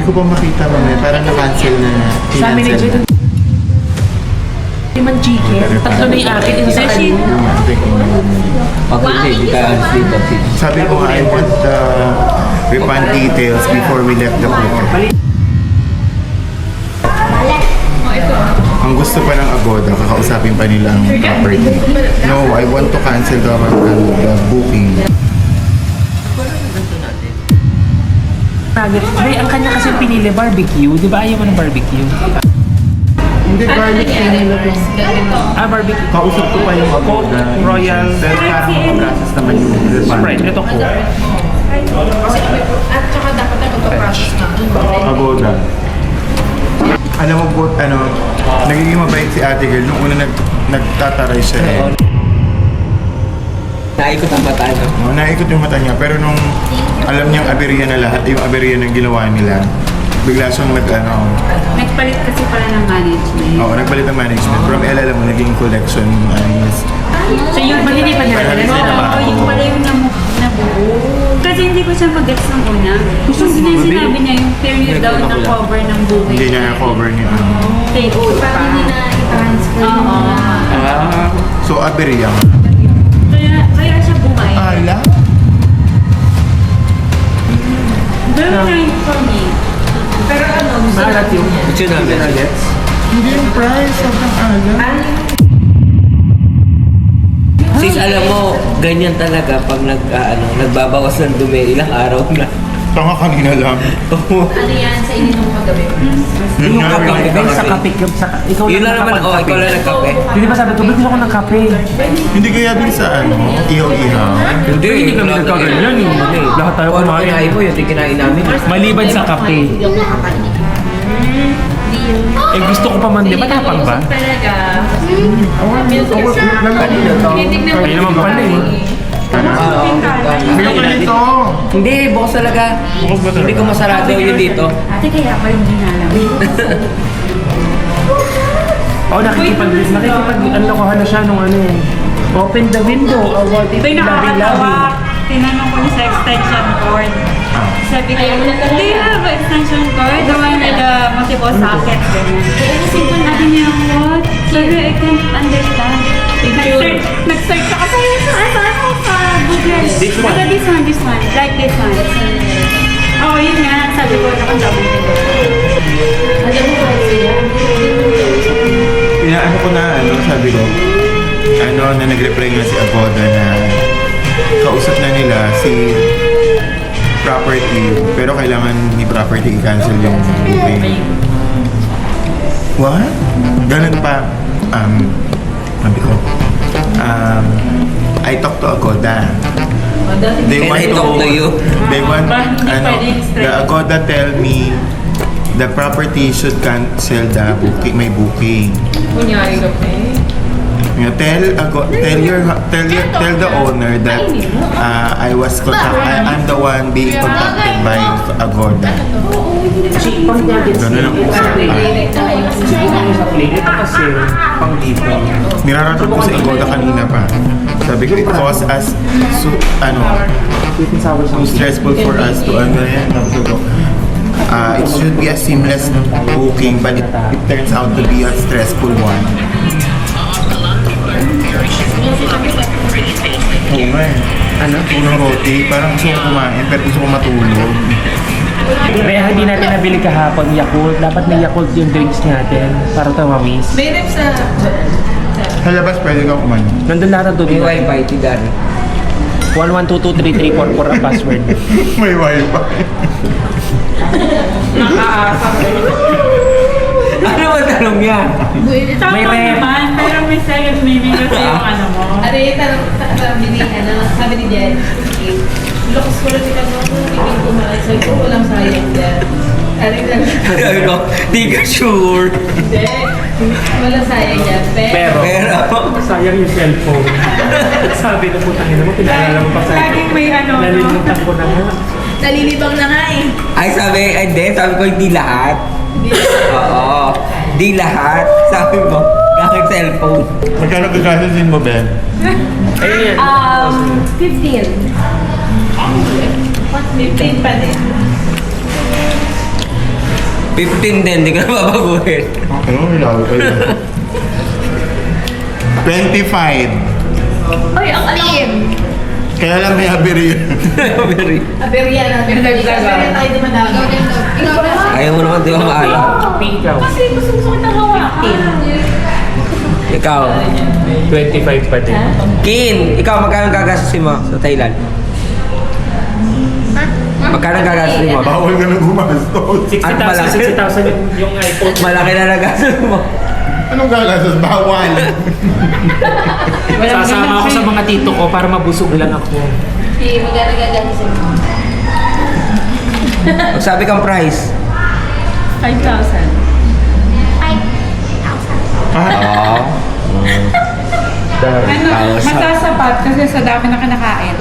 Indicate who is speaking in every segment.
Speaker 1: ko pa makita mamaya. Parang na-cancel na.
Speaker 2: Sa amin ni Jed, limang chicken. Tatlo na yung akin, isa sa kanya.
Speaker 3: Okay, hindi ka dito.
Speaker 1: Sabi ko nga, I want the refund details before we left the hotel. Ang gusto pa ng Agoda, kakausapin pa nila ang property. No, I want to cancel the booking.
Speaker 2: Nuggets. Bay, ang kanya kasi pinili barbecue. Di ba ayaw mo ng barbecue?
Speaker 1: Hindi, garlic pinila ko.
Speaker 2: Barbecue.
Speaker 1: Kausap ko pa yung Agoda.
Speaker 2: Royal.
Speaker 1: Pero parang mag-process naman yung
Speaker 2: Sprite. Ito ko.
Speaker 4: At saka dapat na magpa-process na.
Speaker 1: Agoda. Alam mo po, nagiging mabait si ate girl nung una nagtataray siya eh.
Speaker 3: Naikot ang mata, no?
Speaker 1: Naikot yung mata niya, pero nung alam niyang aberya na lahat, yung aberya ng ginawa nila, bigla siyang
Speaker 4: Nagpalit kasi pala ng management.
Speaker 1: Oo, nagpalit ng management. From L, alam mo, naging collection.
Speaker 4: So yung
Speaker 2: Ba't hindi pa nila
Speaker 1: Parang
Speaker 2: nila?
Speaker 1: hindi na ba?
Speaker 4: Oo, yung pala yung nabuo. Kasi hindi ko siya mag-gets ng una. Gusto sinabi niya yung period daw na cover ng buhay.
Speaker 1: Hindi niya na-cover niya.
Speaker 4: Take over pa. Hindi na i-transfer. Oo.
Speaker 1: So, aberya.
Speaker 4: Kaya siya bumay.
Speaker 1: Ala?
Speaker 4: Very nice for me. Pero gusto
Speaker 2: Maalat yung
Speaker 3: Gusto namin.
Speaker 2: nuggets.
Speaker 1: Hindi yung price. Sobrang ala.
Speaker 3: Sis, alam mo, ganyan talaga pag nagbabawas ng dumi, ilang araw na.
Speaker 1: Tanga kanina lang.
Speaker 4: Ano yan sa ininom kagabi?
Speaker 2: Yung
Speaker 1: Nangyari.
Speaker 2: kape. Bay, sa kape. Ikaw
Speaker 3: Yun lang naman,
Speaker 2: nakapagkape.
Speaker 3: ikaw lang nagkape.
Speaker 2: Hindi ba sabi ko, gusto ko ng kape.
Speaker 1: Hindi kaya din sa ihaw-ihaw.
Speaker 2: Hindi kami nagkaganyan eh. Lahat tayo
Speaker 3: Kung ano
Speaker 2: kumain.
Speaker 3: kinain mo, yun yung kinain namin.
Speaker 2: Maliban sa kape. Eh gusto ko pa man, di ba tapang ba?
Speaker 4: Talaga.
Speaker 2: Kaya naman pala eh.
Speaker 1: Ayoko nito.
Speaker 3: Hindi, bukas talaga. Hindi ko masarado yun dito.
Speaker 4: Ate, kaya pa yung ginalang.
Speaker 2: Nakikipag-anlokohan na siya nung ano eh. Open the window, award it,
Speaker 5: Ito'y nakakatawa.
Speaker 2: labi-labi.
Speaker 5: Tinanong ko niya sa extension cord. Sabi ko, do you have an extension cord? The one with the multiple sockets. Sabi niya, what? Sabi, I can't understand. Nag-search ako sa Google.
Speaker 2: This one?
Speaker 5: Sabi, this one. Like this one. Oo, yun nga. Sabi ko, nakasabay ko.
Speaker 4: Alam mo ba siya?
Speaker 1: Inaano ko na, sabi ko, na nag-reply nga si Agoda na kausap na nila si property, pero kailangan ni property i-cancel yung booking. What? Ganun pa. Sabi ko, I talked to Agoda. They
Speaker 3: And
Speaker 1: want
Speaker 3: I talk to you.
Speaker 1: They want,
Speaker 5: pwedeng straight.
Speaker 1: the Agoda tell me the property should cancel the booking, my booking.
Speaker 4: Kunyari ka pa eh.
Speaker 1: Yeah, tell the owner that I'm the one being contacted by Agoda. Ganun ang usapan.
Speaker 2: Sa plate, ito kasi pang dito.
Speaker 1: Niraratot ko sa Agoda kanina pa. Sabi ko, it was as
Speaker 2: Sweet and sour
Speaker 1: too stressful for us to sabi ko, it should be a seamless booking, but it turns out to be a stressful one. Oo nga eh. Unang roti, parang gusto ko kumain, pero gusto ko matulog.
Speaker 2: Kaya hindi natin nabili kahapon Yakult. Dapat may Yakult yung drinks natin para tamamis.
Speaker 4: May rep sa...
Speaker 1: Sa labas, pwede kang kumain.
Speaker 2: Nandun lahat doon.
Speaker 3: May wifi, tigan.
Speaker 2: 11223344 ang password.
Speaker 1: May wifi.
Speaker 3: Ano ba tanong yan?
Speaker 5: Tama
Speaker 2: May rep.
Speaker 5: naman, pero may second meaning kasi yung ano mo.
Speaker 4: Sabi ni Jen, lukas ko lang siya kung hindi kumain. Sabi ko, walang sayang dyan. Aray lang.
Speaker 3: Sabi ko, di ka sure.
Speaker 4: Hindi. Walang sayang dyan.
Speaker 2: Pero,
Speaker 3: Pero,
Speaker 2: sayang yung cellphone. Sabi na putang ina mo, pinaalala mo pa sa
Speaker 5: Laging may ano, no?
Speaker 2: nalilimutan ko na nga.
Speaker 4: Nalilibang na nga eh.
Speaker 3: ay sabi ko hindi lahat. Oo, di lahat. Sabi mo, gamit cellphone.
Speaker 1: Magkano gagasasin mo, Ben?
Speaker 2: Ayun yan.
Speaker 4: 15. 15 pa din.
Speaker 3: 15 din, di ka na babaguhin.
Speaker 1: Ano, hilaw kayo. 25.
Speaker 5: Ay, ang alam.
Speaker 1: Kaya lang may abiri yun.
Speaker 5: Aberya na. Aberya tayo di madami.
Speaker 3: Ayaw mo naman di ba maalam?
Speaker 2: Ikaw.
Speaker 5: Kasi gusto kita hawakin.
Speaker 3: Ikaw.
Speaker 2: 25 pa din.
Speaker 3: Kin, ikaw magkano gagastusin mo sa Thailand? Magkano gagastusin mo?
Speaker 1: Bawal ka na gumastos.
Speaker 2: 60,000 yung iPhone.
Speaker 3: Malaki na nagastos mo.
Speaker 1: Anong gagastos? Bawal.
Speaker 2: Sasama ako sa mga tito ko para mabusog lang ako.
Speaker 5: Si magana gagasin mo.
Speaker 3: Magsabi kang price.
Speaker 5: 5,000.
Speaker 3: Oo.
Speaker 6: Masasapat kasi sa dami na kinakain.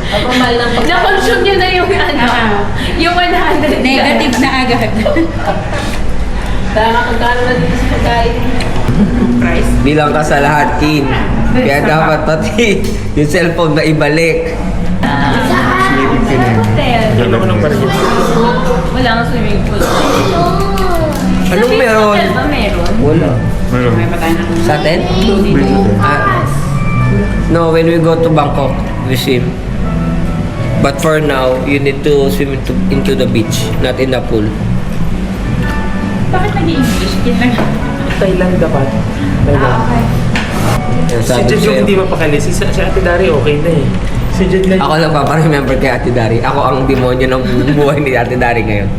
Speaker 5: Ang mahal ng pagkain. Na-consume nyo na yung yung 100.
Speaker 6: Negative na agad.
Speaker 5: Tama, magkano na dito sa pagkain.
Speaker 6: Price.
Speaker 3: Bilang ka sa lahat, Kin. Kaya dapat pati yung cellphone na ibalik.
Speaker 1: Sleeping ka na.
Speaker 5: Hotel.
Speaker 2: Ano ko ng parehas?
Speaker 5: Wala nga swimming pool.
Speaker 3: Anong
Speaker 5: Sa
Speaker 3: meron?
Speaker 5: hotel ba meron?
Speaker 3: Wala.
Speaker 1: Meron.
Speaker 3: Sa atin? No, when we go to Bangkok, we swim. But for now, you need to swim into the beach, not in the pool.
Speaker 6: Bakit nag-i-English? Yun lang.
Speaker 2: Thailand dapat. Thailand.
Speaker 3: Yan,
Speaker 2: Si
Speaker 3: sabi
Speaker 2: Jed
Speaker 3: ko
Speaker 2: yung
Speaker 3: sa'yo.
Speaker 2: hindi mapakali. Si Ate Dari okay na eh. Si Jed lang.
Speaker 3: Ako lang paparemember kay Ate Dari. Ako ang demonyo ng buhay ni Ate Dari ngayon.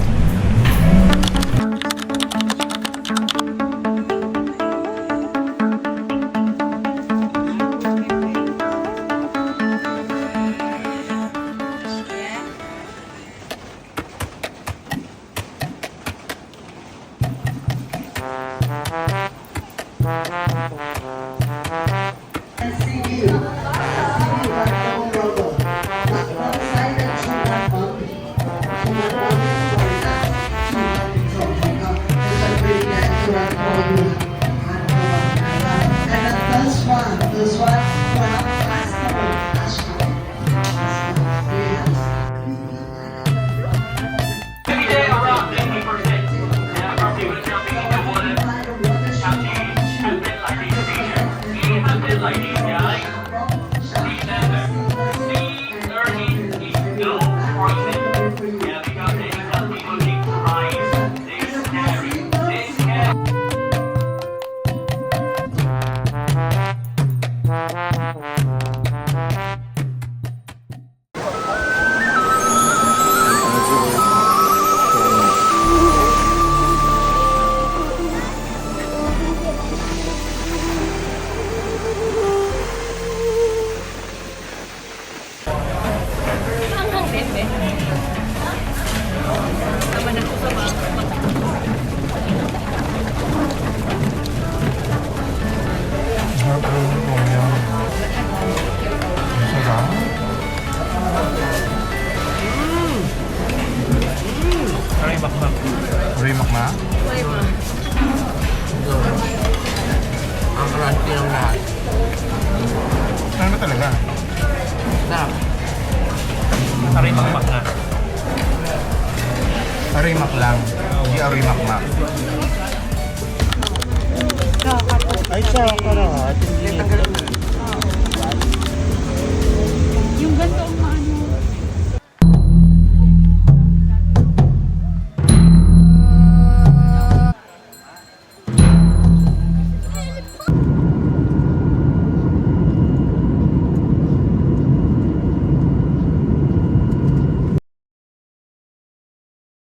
Speaker 1: Rimak na?
Speaker 3: Ang crunchy ng lahat.
Speaker 1: Ano ba talaga?
Speaker 3: Sarap.
Speaker 2: Arimak na.
Speaker 1: Arimak lang. Hindi arimak-mak. Ay, tsaka lahat. Hindi.